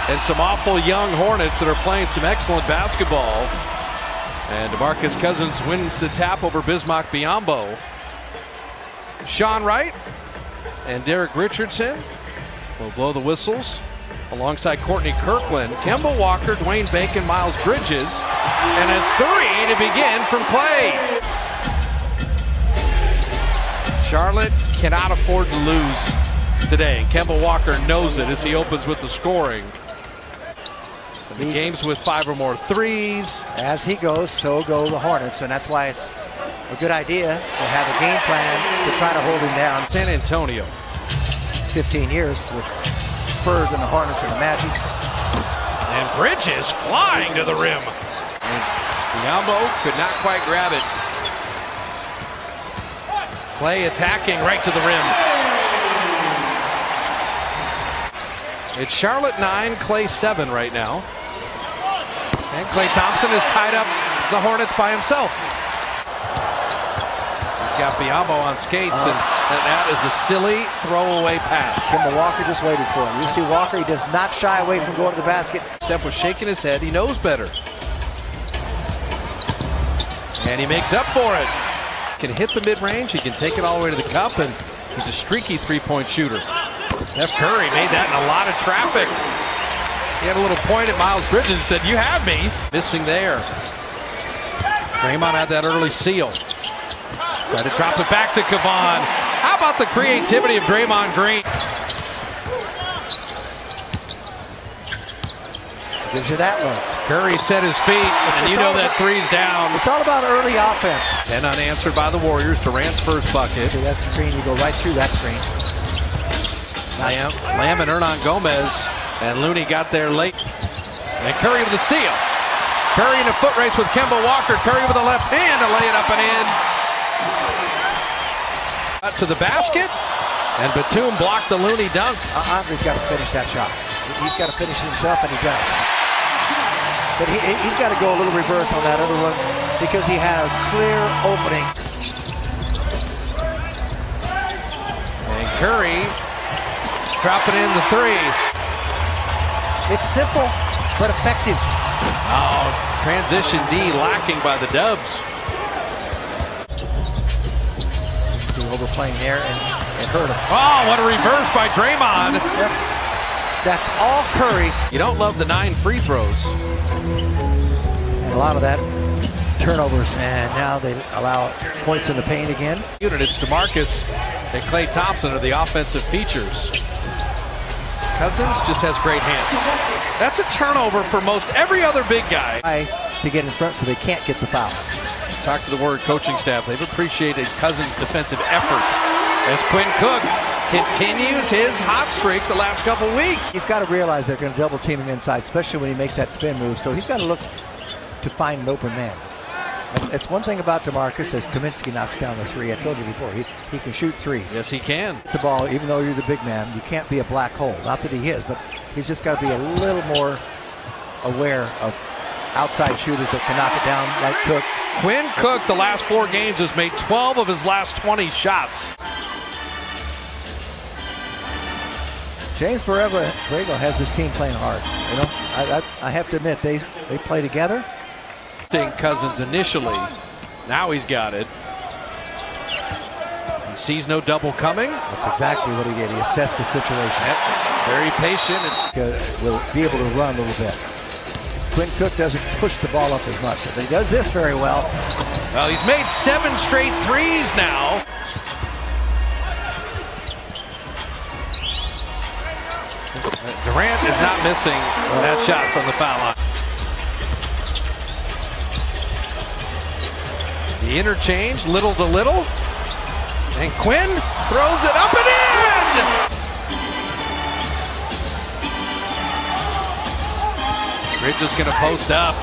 And some awful young Hornets that are playing some excellent basketball. And DeMarcus Cousins wins the tap over Bismack Biyombo. Sean Wright and Derek Richardson will blow the whistles alongside Courtney Kirkland, Kemba Walker, Dwayne Bacon, Miles Bridges, and a three to begin from Clay. Charlotte cannot afford to lose today. Kemba Walker knows it as he opens with the scoring. The games with 5 or more threes. As he goes, so go the Hornets, and that's why it's a good idea to have a game plan to try to hold him down. San Antonio. 15 years with Spurs and the Hornets and the Magic. And Bridges flying to the rim. Biyombo could not quite grab it. Clay attacking right to the rim. It's Charlotte 9, Clay 7 right now. And Klay Thompson has tied up the Hornets by himself. He's got Biyombo on skates, and that is a silly throwaway pass. Kemba Walker just waited for him. You see Walker, he does not shy away from going to the basket. Steph was shaking his head. He knows better. And he makes up for it. Can hit the mid-range. He can take it all the way to the cup, and he's a streaky three-point shooter. Steph Curry made that in a lot of traffic. He had a little point at Miles Bridges and said, "You have me." Missing there. Draymond had that early seal. Tried to drop it back to Kevon. How about the creativity of Draymond Green? Gives you that look. Curry set his feet, and you know that three's down. It's all about early offense. And unanswered by the Warriors. Durant's first bucket. See that screen, you go right through that screen. Lamb and Hernan Gomez. And Looney got there late. And Curry with the steal. Curry in a foot race with Kemba Walker. Curry with the left hand to lay it up and in. Up to the basket. And Batum blocked the Looney dunk. Andre's got to finish that shot. He's got to finish it himself, and he does. But he's got to go a little reverse on that other one because he had a clear opening. And Curry dropping in the three. It's simple, but effective. Oh, transition D lacking by the Dubs. See, overplaying there and hurt him. Oh, what a reverse by Draymond. That's all Curry. You don't love the 9 free throws. And a lot of that turnovers, and now they allow points in the paint again. It's DeMarcus and Klay Thompson are the offensive features. Cousins just has great hands. That's a turnover for most every other big guy. To get in front so they can't get the foul. Talk to the Warrior coaching staff. They've appreciated Cousins' defensive effort as Quinn Cook continues his hot streak the last couple weeks. He's got to realize they're going to double team him inside, especially when he makes that spin move. So he's got to look to find an open man. It's one thing about DeMarcus as Kaminsky knocks down the three. I told you before, he can shoot threes. Yes, he can. The ball, even though you're the big man, you can't be a black hole. Not that he is, but he's just got to be a little more aware of outside shooters that can knock it down like Cook. Quinn Cook, the last 4 games, has made 12 of his last 20 shots. James Borrego has this team playing hard. You know, I have to admit, they play together. Cousins initially. Now he's got it. He sees no double coming. That's exactly what he did. He assessed the situation. Yep. Very patient. Will be able to run a little bit. Quinn Cook doesn't push the ball up as much, but he does this very well. Well, he's made 7 straight threes now. Durant is not missing that shot from the foul line. The interchange, little to little. And Quinn throws it up and in! Bridges going to post up.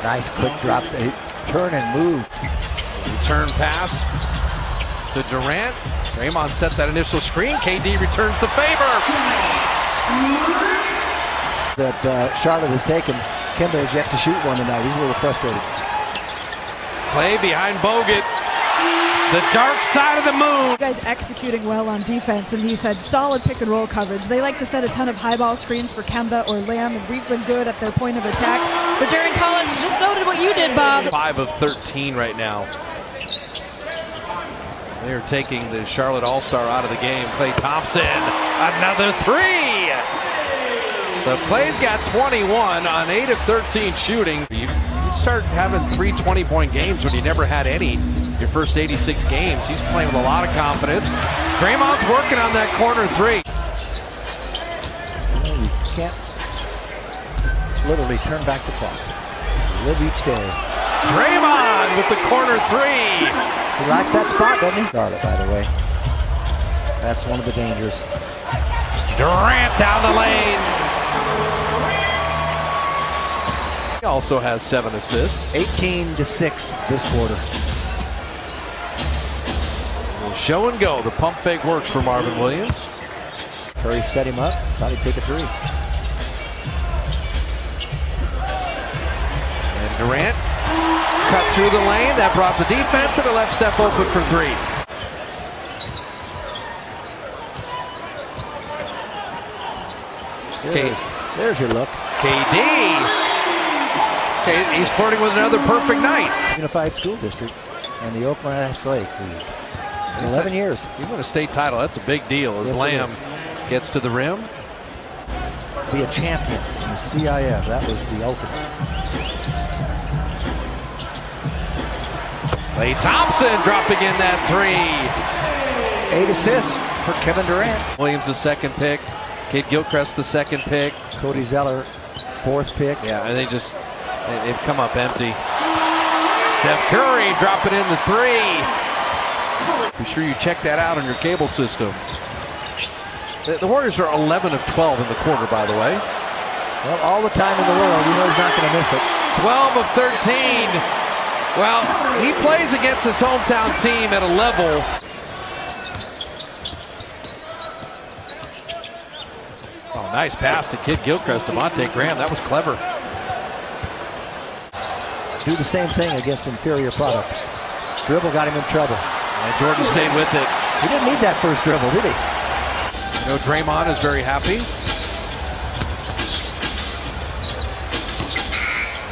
Nice quick drop. They turn and move. Return pass to Durant. Draymond set that initial screen. KD returns the favor. that Charlotte has taken. Kemba has yet to shoot one tonight. He's a little frustrated. Play behind Bogut. The dark side of the moon. You guys executing well on defense, and he's had solid pick and roll coverage. They like to set a ton of high ball screens for Kemba or Lamb, and we've been good at their point of attack. But Jaron Collins just noted what you did, Bob. 5 of 13 right now. They're taking the Charlotte All-Star out of the game. Klay Thompson, another 3. So Klay's got 21 on 8 of 13 shooting. You start having 3 20-point games when you never had any your first 86 games. He's playing with a lot of confidence. Draymond's working on that corner 3. Well, you can't literally turn back the clock. You live each day. Draymond with the corner 3. He likes that spot, doesn't he? Charlotte, by the way. That's one of the dangers. Durant down the lane. He also has 7 assists. 18-6 this quarter. Show and go. The pump fake works for Marvin Williams. Curry set him up. Thought he'd take a 3. And Durant cut through the lane. That brought the defense and it left Steph open for 3. There's your look. KD. Okay, he's flirting with another perfect night. Unified School District and the Oakland Athletics League. In 11 years. You win a state title, that's a big deal as Yes, Lamb gets to the rim. Be a champion in the CIF. That was the ultimate. Klay Thompson dropping in that 3. 8 assists for Kevin Durant. Williams the second pick. Kate Gilchrist the second pick. Cody Zeller, 4th pick. Yeah, and they've come up empty. Steph Curry dropping in the 3. Be sure you check that out on your cable system. The Warriors are 11 of 12 in the quarter, by the way. Well, all the time in the world, you know he's not going to miss it. 12 of 13. Well, he plays against his hometown team at a level. Oh, nice pass to Kid Gilchrist, Devontae Graham. That was clever. Do the same thing against inferior product. Dribble got him in trouble. And Jordan stayed with it. He didn't need that first dribble, did he? You know, Draymond is very happy.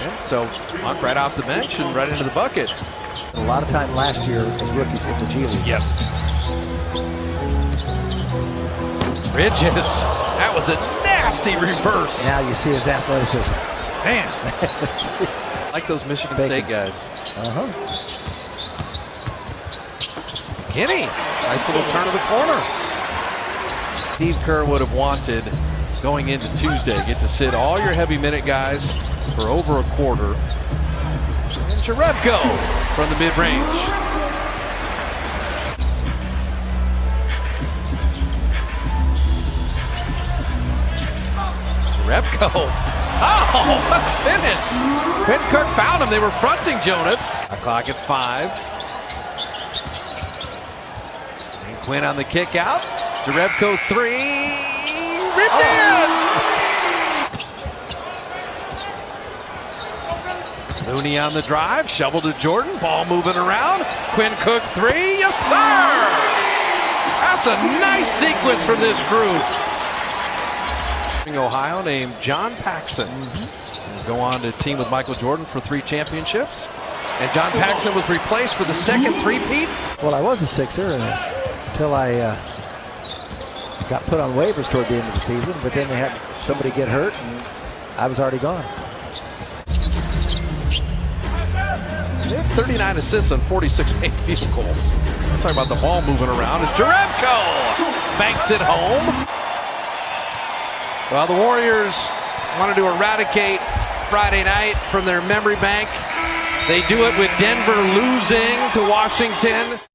And so, Monk right off the bench and right into the bucket. A lot of time last year as rookies hit the G League. Yes. Bridges. That was a nasty reverse. Now you see his athleticism. Man. Like those Michigan State guys. Kinney, nice little turn of the corner. Steve Kerr would have wanted, going into Tuesday, get to sit all your heavy minute guys for over a quarter. And Jerebko from the mid-range. Jerebko. Oh, what a finish. Quinn Cook found him. They were fronting Jonas. Clock at 5. Quinn on the kick out. Jerebko 3. Ripped in. Looney on the drive. Shovel to Jordan. Ball moving around. Quinn Cook 3. Yes, sir. That's a nice sequence from this group. Ohio named John Paxson. Will go on to team with Michael Jordan for 3 championships. And John Paxson was replaced for the second three-peat. Well, I was a Sixer until I got put on waivers toward the end of the season, but then they had somebody get hurt and I was already gone. They have 39 assists on 46 made field goals. I'm talking about the ball moving around. It's Jerebko banks it home. Well, the Warriors wanted to eradicate Friday night from their memory bank. They do it with Denver losing to Washington.